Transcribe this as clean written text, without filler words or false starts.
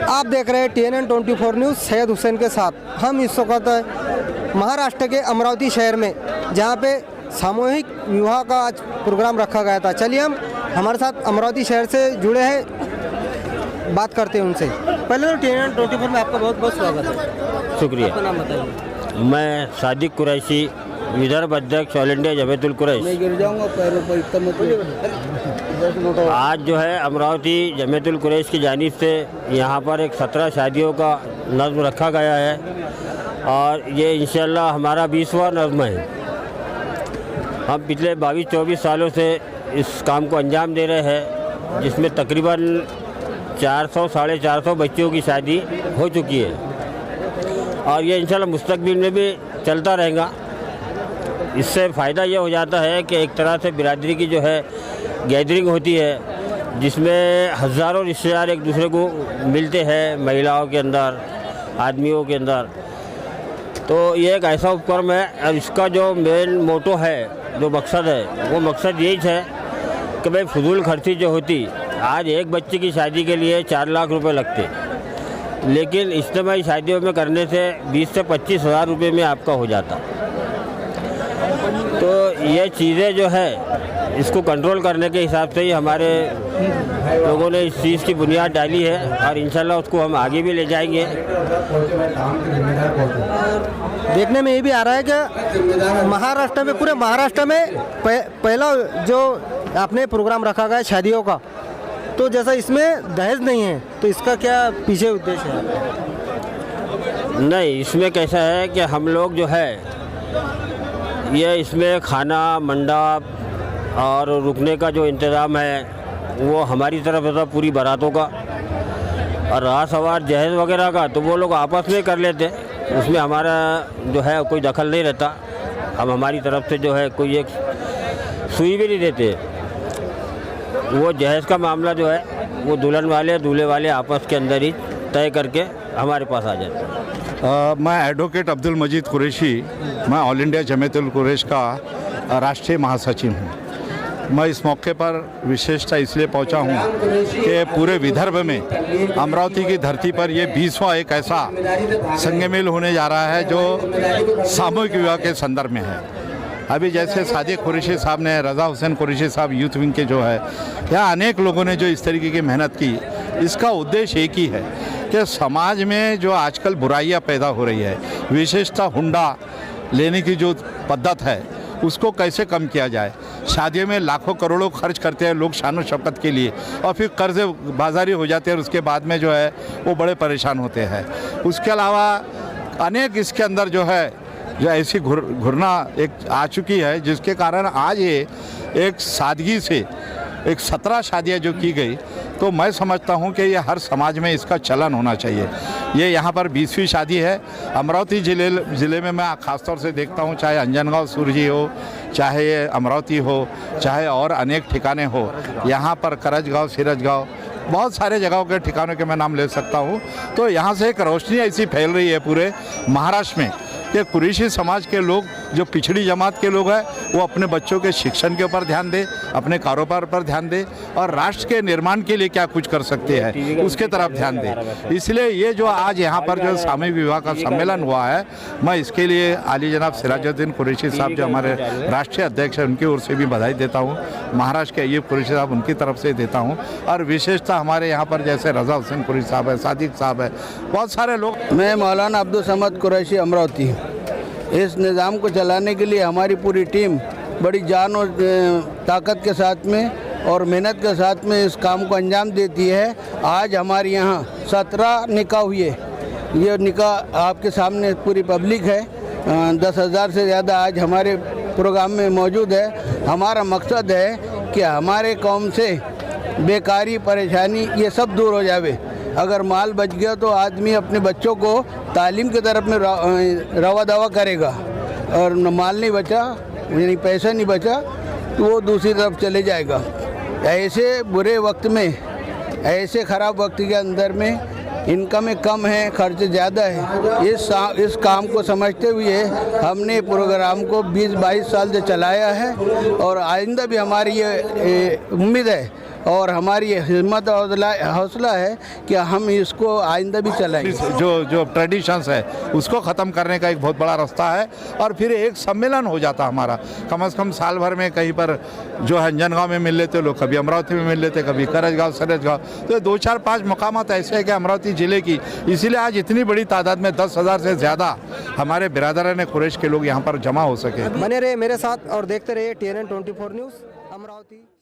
आप देख रहे हैं TNN 24 न्यूज़ सैयद हुसैन के साथ। हम इस वक्त महाराष्ट्र के अमरावती शहर में, जहां पे सामूहिक विवाह का आज प्रोग्राम रखा गया था। चलिए हम हमारे साथ अमरावती शहर से जुड़े हैं, बात करते हैं उनसे। पहले तो TNN 24 में आपका बहुत बहुत स्वागत है। शुक्रिया। आपका नाम बताइए। मैं सादिक कुरैशी, विदर्भ अध्यक्ष ऑल इंडिया जमीयतुल कुरैश। मैं गिर जाऊंगा पैरों पर, इतना मत। आज जो है अमरावती जमीयतुल कुरैश की जानिब से यहाँ पर एक 17 शादियों का नज़्म रखा गया है और ये इंशाअल्लाह हमारा 20वां नज़्म है। हम पिछले 22-24 सालों से इस काम को अंजाम दे रहे हैं, जिसमें तकरीबन 400-450 बच्चों की शादी हो चुकी है और ये इंशाअल्लाह मुस्तकबिल में भी चलता रहेगा। इससे फ़ायदा ये हो जाता है कि एक तरह से बिरादरी की जो है गैदरिंग होती है, जिसमें हज़ारों रिश्तेदार एक दूसरे को मिलते हैं, महिलाओं के अंदर, आदमियों के अंदर। तो ये एक ऐसा उपक्रम है और इसका जो मेन मोटो है, जो मकसद है, वो मकसद यही है कि भाई फजूल खर्ची जो होती, आज एक बच्चे की शादी के लिए 4 लाख रुपए लगते, लेकिन इज्तिमाई शादियों में करने से 20 से 25 हज़ार रुपये में आपका हो जाता। तो ये चीज़ें जो है इसको कंट्रोल करने के हिसाब से ही हमारे लोगों ने इस चीज़ की बुनियाद डाली है और इंशाल्लाह उसको हम आगे भी ले जाएंगे। देखने में ये भी आ रहा है कि महाराष्ट्र में, पूरे महाराष्ट्र में पहला जो आपने प्रोग्राम रखा गया शादियों का, तो जैसा इसमें दहेज नहीं है, तो इसका क्या पीछे उद्देश्य है? नहीं, इसमें कैसा है कि हम लोग जो है ये इसमें खाना, मंडप और रुकने का जो इंतज़ाम है वो हमारी तरफ से पूरी बारातों का, और रहा सवार जहेज़ वगैरह का तो वो लोग आपस में कर लेते, उसमें हमारा जो है कोई दखल नहीं रहता। हम हमारी तरफ से जो है कोई एक सुई भी नहीं देते। वो जहेज़ का मामला जो है वो दुल्हन वाले दूल्हे वाले आपस के अंदर ही तय करके हमारे पास आ जाते हैं। मैं एडवोकेट अब्दुल मजीद कुरैशी, मैं ऑल इंडिया जमीयतुल कुरैश का राष्ट्रीय महासचिव हूँ। मैं इस मौके पर विशेषता इसलिए पहुँचा हूँ कि पूरे विदर्भ में अमरावती की धरती पर ये 20वां एक ऐसा संगमेल होने जा रहा है जो सामूहिक विवाह के संदर्भ में है। अभी जैसे सादिक कुरैशी साहब ने, रज़ा हुसैन कुरैशी साहब यूथ विंग के जो है, यहाँ अनेक लोगों ने जो इस तरीके की मेहनत की, इसका उद्देश्य एक ही है कि समाज में जो आजकल बुराइयां पैदा हो रही है, विशेषतः हुंडा लेने की जो पद्धत है, उसको कैसे कम किया जाए। शादियों में लाखों करोड़ों खर्च करते हैं लोग शान शौकत के लिए, और फिर कर्ज बाजारी हो जाते हैं और उसके बाद में जो है वो बड़े परेशान होते हैं। उसके अलावा अनेक इसके अंदर जो है जो ऐसी घुरना एक आ चुकी है, जिसके कारण आज ये एक सादगी से एक 17 शादियाँ जो की गई, तो मैं समझता हूँ कि ये हर समाज में इसका चलन होना चाहिए। ये यहाँ पर 20वीं शादी है। अमरावती ज़िले में मैं ख़ासतौर से देखता हूँ, चाहे अंजनगांव सुरजी हो, चाहे ये अमरावती हो, चाहे और अनेक ठिकाने हो, यहाँ पर करजगांव, सिरजगांव, बहुत सारे जगहों के ठिकानों के मैं नाम ले सकता हूँ। तो यहाँ से एक रोशनी ऐसी फैल रही है पूरे महाराष्ट्र में कि कुरैशी समाज के लोग, जो पिछड़ी जमात के लोग हैं, वो अपने बच्चों के शिक्षण के ऊपर ध्यान दें, अपने कारोबार पर ध्यान दें और राष्ट्र के निर्माण के लिए क्या कुछ कर सकते हैं उसके तरफ ध्यान दें। इसलिए ये जो आज यहाँ पर जो सामूहिक विवाह का सम्मेलन हुआ है, मैं इसके लिए आली जनाब सिराजुद्दीन कुरैशी साहब जो हमारे राष्ट्रीय अध्यक्ष हैं, उनकी ओर से भी बधाई देता हूँ। महाराष्ट्र के अय्यूब कुरैशी साहब, उनकी तरफ से देता हूँ। और विशेषतः हमारे यहाँ पर जैसे रज़ा हुसैन कुरैशी साहब है, सादिक साहब है, बहुत सारे लोग। मैं मौलाना अब्दुल समद कुरैशी, अमरावती। इस निज़ाम को चलाने के लिए हमारी पूरी टीम बड़ी जान और ताकत के साथ में और मेहनत के साथ में इस काम को अंजाम देती है। आज हमारे यहाँ 17 निकाह हुए। ये निकाह आपके सामने पूरी पब्लिक है, 10,000 से ज़्यादा आज हमारे प्रोग्राम में मौजूद है। हमारा मकसद है कि हमारे कौम से बेकारी, परेशानी ये सब दूर हो जावे। अगर माल बच गया तो आदमी अपने बच्चों को तालीम की तरफ में रवा दवा करेगा, और माल नहीं बचा, यानी पैसा नहीं बचा, तो वो दूसरी तरफ चले जाएगा। ऐसे बुरे वक्त में, ऐसे ख़राब वक्त के अंदर में इनकम कम है, खर्च ज़्यादा है। इस काम को समझते हुए हमने प्रोग्राम को 20-22 साल से चलाया है और आइंदा भी हमारी ये उम्मीद है और हमारी हिम्मत और हौसला है कि हम इसको आइंदा भी चलाएंगे। जो ट्रेडिशंस है उसको ख़त्म करने का एक बहुत बड़ा रास्ता है और फिर एक सम्मेलन हो जाता हमारा। कम से कम साल भर में कहीं पर जो है अंजनगांव में मिल लेते लोग, कभी अमरावती में मिल लेते, कभी करजगांव, सरजगांव, तो 2, 4, 5 मकामात ऐसे हैं कि अमरावती ज़िले की, इसीलिए आज इतनी बड़ी तादाद में 10,000 से ज़्यादा हमारे बिरादरान कुरैश के लोग यहाँ पर जमा हो सके। बने रहे मेरे साथ और देखते रहिए TNN 24 न्यूज़ अमरावती।